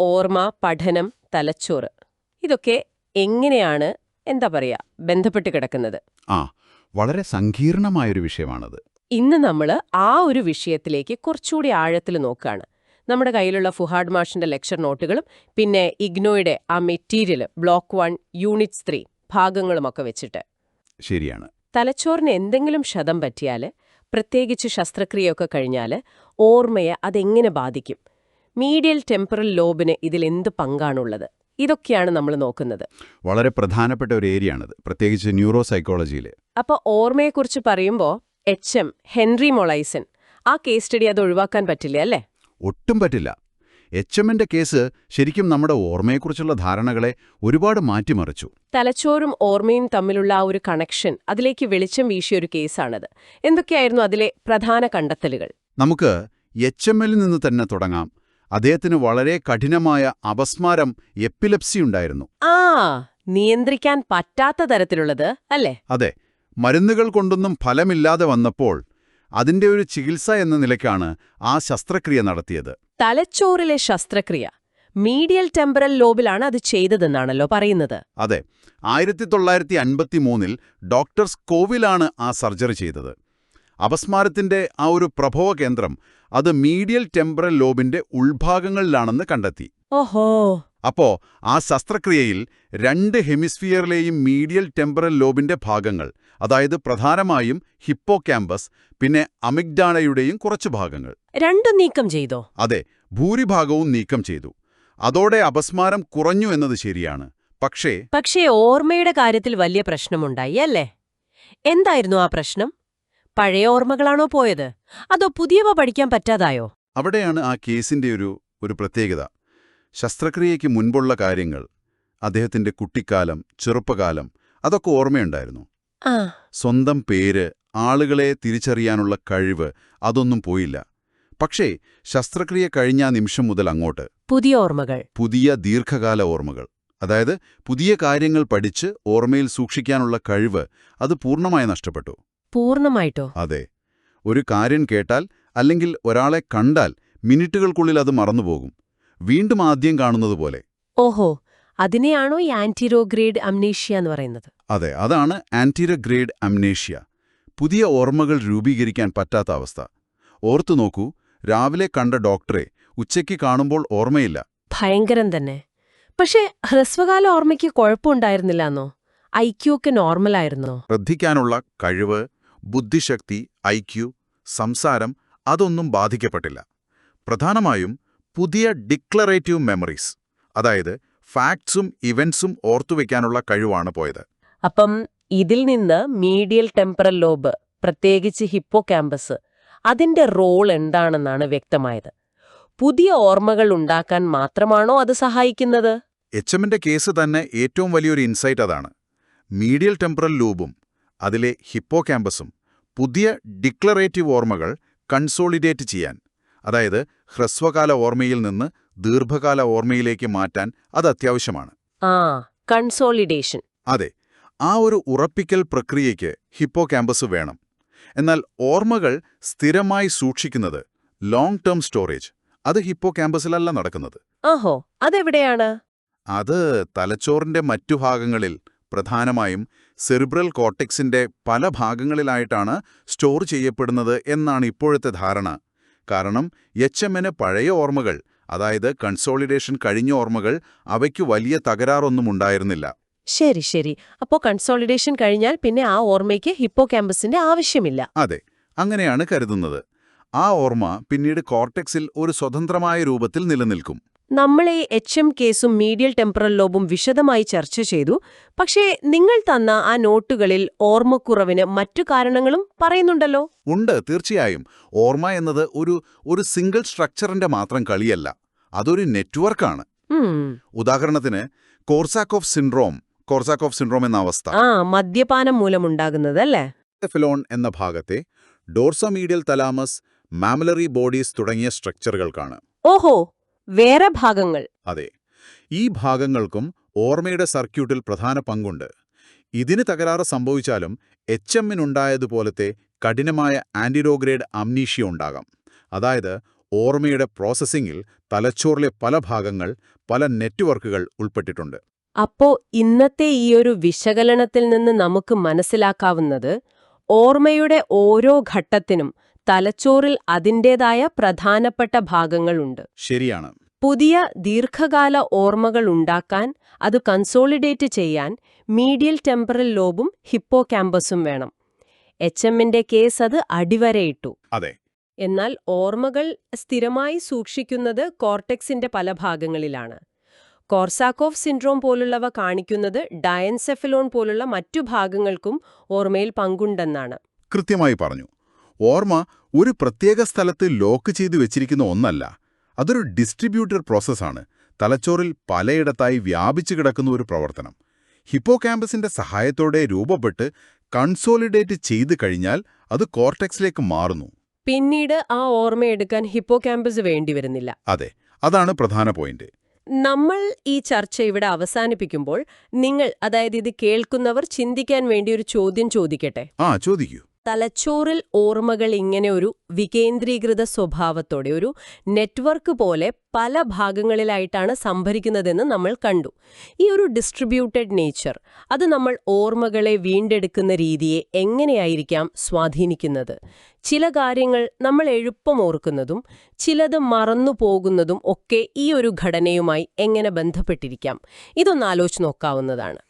ഓർമ്മ, പഠനം, തലച്ചോറ് ഇതൊക്കെ എങ്ങനെയാണ് ബന്ധപ്പെട്ട് കിടക്കുന്നത്? ആ വളരെ സങ്കീർണമായൊരു വിഷയമാണത്. ഇന്ന് നമ്മൾ ആ ഒരു വിഷയത്തിലേക്ക് കുറച്ചുകൂടി ആഴത്തിൽ നോക്കുകയാണ്. നമ്മുടെ കയ്യിലുള്ള ഫുഹാഡ് മാഷിന്റെ ലെക്ചർ നോട്ടുകളും പിന്നെ ഇഗ്നോയുടെ ആ മെറ്റീരിയൽ ബ്ലോക്ക് 1 യൂണിറ്റ്സ് 3 ഭാഗങ്ങളുമൊക്കെ വെച്ചിട്ട്. ശരിയാണ്. തലച്ചോറിന് എന്തെങ്കിലും ക്ഷതം പറ്റിയാൽ, പ്രത്യേകിച്ച് ശസ്ത്രക്രിയയൊക്കെ കഴിഞ്ഞാൽ ഓർമ്മയെ അതെങ്ങനെ ബാധിക്കും? മീഡിയൽ ടെമ്പറൽ ലോബിന് ഇതിൽ എന്ത് പങ്കാണുള്ളത്? ഇതൊക്കെയാണ് നമ്മൾ നോക്കുന്നത്. വളരെ പ്രധാനപ്പെട്ട ഒരു ഏരിയയാണിത്, പ്രത്യേകിച്ച് ന്യൂറോ സൈക്കോളജിയിൽ. അപ്പോൾ ഓർമ്മയെക്കുറിച്ച് പറയുമ്പോൾ ഹെൻറി മൊളൈസൺ ആ കേസ് സ്റ്റഡി അത് ഒഴിവാക്കാൻ പറ്റില്ല അല്ലേ? ഒട്ടും പറ്റില്ല. എച്ച്എമ്മിന്റെ കേസ് ശരിക്കും നമ്മുടെ ഓർമ്മയെക്കുറിച്ചുള്ള ധാരണകളെ ഒരുപാട് മാറ്റിമറിച്ചു. തലച്ചോറും ഓർമ്മയും തമ്മിലുള്ള ആ ഒരു കണക്ഷൻ, അതിലേക്ക് വെളിച്ചം വീശിയൊരു കേസാണത്. എന്തൊക്കെയായിരുന്നു അതിലെ പ്രധാന കണ്ടെത്തലുകൾ? നമുക്ക് എച്ച്എമ്മിൽ നിന്ന് തന്നെ തുടങ്ങാം. അദ്ദേഹത്തിന് വളരെ കഠിനമായ അപസ്മാരം, എപ്പിലെപ്സി ഉണ്ടായിരുന്നു. നിയന്ത്രിക്കാൻ പറ്റാത്ത തരത്തിലുള്ളത് അല്ലേ? അതെ. മരുന്നുകൾ കൊണ്ടൊന്നും ഫലമില്ലാതെ വന്നപ്പോൾ അതിന്റെ ഒരു ചികിത്സ എന്ന നിലയ്ക്കാണ് ആ ശസ്ത്രക്രിയ നടത്തിയത്. തലച്ചോറിലെ ശസ്ത്രക്രിയ മീഡിയൽ ടെമ്പറൽ ലോബിലാണ് അത് ചെയ്തതെന്നാണല്ലോ പറയുന്നത്. അതെ. 1953 ഡോക്ടർ സ്കോവിലാണ് ആ സർജറി ചെയ്തത്. അപസ്മാരത്തിന്റെ ആ ഒരു പ്രഭവ കേന്ദ്രം അത് മീഡിയൽ ടെമ്പറൽ ലോബിന്റെ ഉൾഭാഗങ്ങളിലാണെന്ന് കണ്ടെത്തി. ഓഹോ. അപ്പോ ആ ശസ്ത്രക്രിയയിൽ 2 ഹെമിസ്ഫിയറിലെയും മീഡിയൽ ടെമ്പറൽ ലോബിന്റെ ഭാഗങ്ങൾ, അതായത് പ്രധാനമായും ഹിപ്പോകാമ്പസ് പിന്നെ അമിഗ്ഡാലയുടെയും കുറച്ചു ഭാഗങ്ങൾ രണ്ടും നീക്കം ചെയ്തോ? അതെ, ഭൂരിഭാഗവും നീക്കം ചെയ്തു. അതോടെ അപസ്മാരം കുറഞ്ഞു എന്നത് ശരിയാണ്. പക്ഷേ ഓർമ്മയുടെ കാര്യത്തിൽ വലിയ പ്രശ്നമുണ്ടായി അല്ലേ? എന്തായിരുന്നു ആ പ്രശ്നം? പഴയ ഓർമ്മകളാണോ പോയത്, അതോ പുതിയവ പഠിക്കാൻ പറ്റാതായോ? അവിടെയാണ് ആ കേസിന്റെ ഒരു പ്രത്യേകത. ശസ്ത്രക്രിയയ്ക്ക് മുൻപുള്ള കാര്യങ്ങൾ, അദ്ദേഹത്തിന്റെ കുട്ടിക്കാലം, ചെറുപ്പകാലം, അതൊക്കെ ഓർമ്മയുണ്ടായിരുന്നു. സ്വന്തം പേര്, ആളുകളെ തിരിച്ചറിയാനുള്ള കഴിവ്, അതൊന്നും പോയില്ല. പക്ഷേ ശസ്ത്രക്രിയ കഴിഞ്ഞ നിമിഷം മുതൽ അങ്ങോട്ട് പുതിയ ഓർമ്മകൾ, പുതിയ ദീർഘകാല ഓർമ്മകൾ, അതായത് പുതിയ കാര്യങ്ങൾ പഠിച്ച് ഓർമ്മയിൽ സൂക്ഷിക്കാനുള്ള കഴിവ്, അത് പൂർണ്ണമായി നഷ്ടപ്പെട്ടു. പൂർണ്ണമായിട്ടോ? അതെ. ഒരു കാര്യം കേട്ടാൽ അല്ലെങ്കിൽ ഒരാളെ കണ്ടാൽ മിനിറ്റുകൾക്കുള്ളിൽ അത് മറന്നുപോകും, വീണ്ടും ആദ്യം കാണുന്നത് പോലെ. ഓഹോ, അതിനെയാണോ ഈ ആന്റിറോഗ്രേഡ് അംനീഷ്യ എന്ന് പറയുന്നത്? അതെ, അതാണ് ആന്റിറോഗ്രേഡ് അംനേഷ്യ. പുതിയ ഓർമ്മകൾ രൂപീകരിക്കാൻ പറ്റാത്ത അവസ്ഥ. ഓർത്തു നോക്കൂ, രാവിലെ കണ്ട ഡോക്ടറെ ഉച്ചയ്ക്ക് കാണുമ്പോൾ ഓർമ്മയില്ല. ഭയങ്കരം തന്നെ. പക്ഷേ ഹ്രസ്വകാല ഓർമ്മയ്ക്ക് കുഴപ്പമുണ്ടായിരുന്നില്ലെന്നോ? ഐക്യു ഒക്കെ നോർമലായിരുന്നോ? ശ്രദ്ധിക്കാനുള്ള കഴിവ്, ബുദ്ധിശക്തി, ഐക്യു, സംസാരം, അതൊന്നും ബാധിക്കപ്പെട്ടില്ല. പ്രധാനമായും പുതിയ ഡിക്ലറേറ്റീവ് മെമ്മറീസ്, അതായത് ഫാക്ട്സും ഇവന്റ്സും ഓർത്തുവെക്കാനുള്ള കഴിവാണ് പോയത്. അപ്പം ഇതിൽ നിന്ന് മീഡിയൽ ടെമ്പറൽ ലോബ്, പ്രത്യേകിച്ച് ഹിപ്പോകാമ്പസ്, അതിന്റെ റോൾ എന്താണെന്നാണ് വ്യക്തമായത്. പുതിയ ഓർമ്മകൾ ഉണ്ടാക്കാൻ മാത്രമാണോ അത് സഹായിക്കുന്നത്? എച്ച്എമ്മിന്റെ കേസ് തന്നെ ഏറ്റവും വലിയൊരു ഇൻസൈറ്റ് അതാണ്. മീഡിയൽ ടെമ്പറൽ ലൂബും അതിലെ ഹിപ്പോകാമ്പസും പുതിയ ഡിക്ലറേറ്റീവ് ഓർമ്മകൾ കൺസോളിഡേറ്റ് ചെയ്യാൻ, അതായത് ഹ്രസ്വകാല ഓർമ്മയിൽ നിന്ന് ദീർഘകാല ഓർമ്മയിലേക്ക് മാറ്റാൻ അത് അത്യാവശ്യമാണ്. കൺസോളിഡേഷൻ. അതെ, ആ ഒരു ഉറപ്പിക്കൽ പ്രക്രിയയ്ക്ക് ഹിപ്പോകാമ്പസ് വേണം. എന്നാൽ ഓർമ്മകൾ സ്ഥിരമായി സൂക്ഷിക്കുന്നത്, ലോങ് ടേം സ്റ്റോറേജ്, അത് ഹിപ്പോകാമ്പസിലല്ല നടക്കുന്നത്. ഓഹോ, അതെവിടെയാണ്? അത് തലച്ചോറിന്റെ മറ്റു ഭാഗങ്ങളിൽ, പ്രധാനമായും സെറിബ്രൽ കോർട്ടെക്സിന്റെ പല ഭാഗങ്ങളിലായിട്ടാണ് സ്റ്റോർ ചെയ്യപ്പെടുന്നത് എന്നാണ് ഇപ്പോഴത്തെ ധാരണ. കാരണം എച്ച്എമ്മിന് പഴയ ഓർമ്മകൾ, അതായത് കൺസോളിഡേഷൻ കഴിഞ്ഞ ഓർമ്മകൾ, അവയ്ക്ക് വലിയ തകരാറൊന്നും ഉണ്ടായിരുന്നില്ല. ശരി. അപ്പോ കൺസോളിഡേഷൻ കഴിഞ്ഞാൽ പിന്നെ ആ ഓർമ്മയ്ക്ക് ഹിപ്പോകാമ്പസിന്റെ ആവശ്യമില്ല. അതെ, അങ്ങനെയാണ് കരുതുന്നത്. ആ ഓർമ്മ പിന്നീട് കോർട്ടെക്സിൽ ഒരു സ്വതന്ത്രമായ രൂപത്തിൽ നിലനിൽക്കും. നമ്മൾ ഈ എച്ച്എം കേസും മീഡിയൽ ടെമ്പറൽ ലോബും വിശദമായി ചർച്ച ചെയ്തു. പക്ഷേ നിങ്ങൾ തന്ന ആ നോട്ടുകളിൽ ഓർമ്മക്കുറവിന് മറ്റു കാരണങ്ങളും പറയുന്നുണ്ടല്ലോ. ഉണ്ട്, തീർച്ചയായും. ഓർമ്മ എന്നത് ഒരു സിംഗിൾ സ്ട്രക്ചറിന്റെ മാത്രം കളിയല്ല, അതൊരു നെറ്റ്വർക്കാണ്. ഉദാഹരണത്തിന് കോർസാക്കോഫ് സിൻഡ്രോം എന്ന അവസ്ഥ, മദ്യപാനം മൂലമുണ്ടാകുന്നതല്ലേ? ഫിലോൺ എന്ന ഭാഗത്തെ ഡോർസോമീഡിയൽ തലാമസ്, മാമലറി ബോഡീസ് തുടങ്ങിയ സ്ട്രക്ചറുകൾക്കാണ്. ഓഹോ, വേറെ ഭാഗങ്ങൾ. അതെ, ഈ ഭാഗങ്ങൾക്കും ഓർമ്മയുടെ സർക്യൂട്ടിൽ പ്രധാന പങ്കുണ്ട്. ഇതിന് തകരാറ് സംഭവിച്ചാലും എച്ച്എമ്മിനുണ്ടായതുപോലത്തെ കഠിനമായ ആന്റിറോഗ്രേഡ് അംനീഷ്യ ഉണ്ടാകാം. അതായത് ഓർമ്മയുടെ പ്രോസസ്സിംഗിൽ തലച്ചോറിലെ പല ഭാഗങ്ങൾ, പല നെറ്റ്വർക്കുകൾ ഉൾപ്പെട്ടിട്ടുണ്ട്. അപ്പോ ഇന്നത്തെ ഈയൊരു വിശകലനത്തിൽ നിന്ന് നമുക്ക് മനസ്സിലാക്കാവുന്നത് ഓർമ്മയുടെ ഓരോ ഘട്ടത്തിനും തലച്ചോറിൽ അതിൻ്റേതായ പ്രധാനപ്പെട്ട ഭാഗങ്ങളുണ്ട്. ശരിയാണ്. പുതിയ ദീർഘകാല ഓർമ്മകൾ ഉണ്ടാക്കാൻ, അത് കൺസോളിഡേറ്റ് ചെയ്യാൻ മീഡിയൽ ടെമ്പറൽ ലോബും ഹിപ്പോകാമ്പസും വേണം. HMന്റെ കേസ് അത് അടിവരയിട്ടു. അതെ. എന്നാൽ ഓർമ്മകൾ സ്ഥിരമായി സൂക്ഷിക്കുന്നത് കോർട്ടെക്സിന്റെ പല ഭാഗങ്ങളിലാണ്. കോർസാക്കോഫ് സിൻഡ്രോം പോലുള്ളവ കാണിക്കുന്നത് ഡയൻസെഫലോൺ പോലുള്ള മറ്റു ഭാഗങ്ങൾക്കും ഓർമ്മയിൽ പങ്കുണ്ടെന്നാണ്. കൃത്യമായി പറഞ്ഞു. ഓർമ്മ ഒരു പ്രത്യേക സ്ഥലത്ത് ലോക്ക് ചെയ്തു വെച്ചിരിക്കുന്ന ഒന്നല്ല. അതൊരു ഡിസ്ട്രിബ്യൂട്ടഡ് പ്രോസസ്സാണ്. തലച്ചോറിൽ പലയിടത്തായി വ്യാപിച്ചു കിടക്കുന്ന ഒരു പ്രവർത്തനം. ഹിപ്പോകാമ്പസിന്റെ സഹായത്തോടെ രൂപപ്പെട്ട് കൺസോളിഡേറ്റ് ചെയ്തു കഴിഞ്ഞാൽ അത് കോർട്ടെക്സിലേക്ക് മാറുന്നു. പിന്നീട് ആ ഓർമ്മയെടുക്കാൻ ഹിപ്പോകാമ്പസ് വേണ്ടിവരുന്നില്ല. അതെ, അതാണ് പ്രധാന പോയിന്റ്. നമ്മൾ ഈ ചർച്ച ഇവിടെ അവസാനിപ്പിക്കുമ്പോൾ നിങ്ങൾ, അതായത് ഇത് കേൾക്കുന്നവർ ചിന്തിക്കാൻ വേണ്ടി ഒരു ചോദ്യം ചോദിക്കട്ടെ. ചോദിക്കൂ. തലച്ചോറിൽ ഓർമ്മകൾ ഇങ്ങനെ ഒരു വികേന്ദ്രീകൃത സ്വഭാവത്തോടെ ഒരു നെറ്റ്വർക്ക് പോലെ പല ഭാഗങ്ങളിലായിട്ടാണ് സംഭരിക്കുന്നതെന്ന് നമ്മൾ കണ്ടു. ഈ ഒരു ഡിസ്ട്രിബ്യൂട്ടഡ് നേച്ചർ, അത് നമ്മൾ ഓർമ്മകളെ വീണ്ടെടുക്കുന്ന രീതിയെ എങ്ങനെയായിരിക്കാം സ്വാധീനിക്കുന്നത്? ചില കാര്യങ്ങൾ നമ്മൾ എളുപ്പം ഓർക്കുന്നതും ചിലത് മറന്നു പോകുന്നതും ഒക്കെ ഈ ഒരു ഘടനയുമായി എങ്ങനെ ബന്ധപ്പെട്ടിരിക്കാം? ഇതൊന്ന് ആലോചിച്ച് നോക്കാവുന്നതാണ്.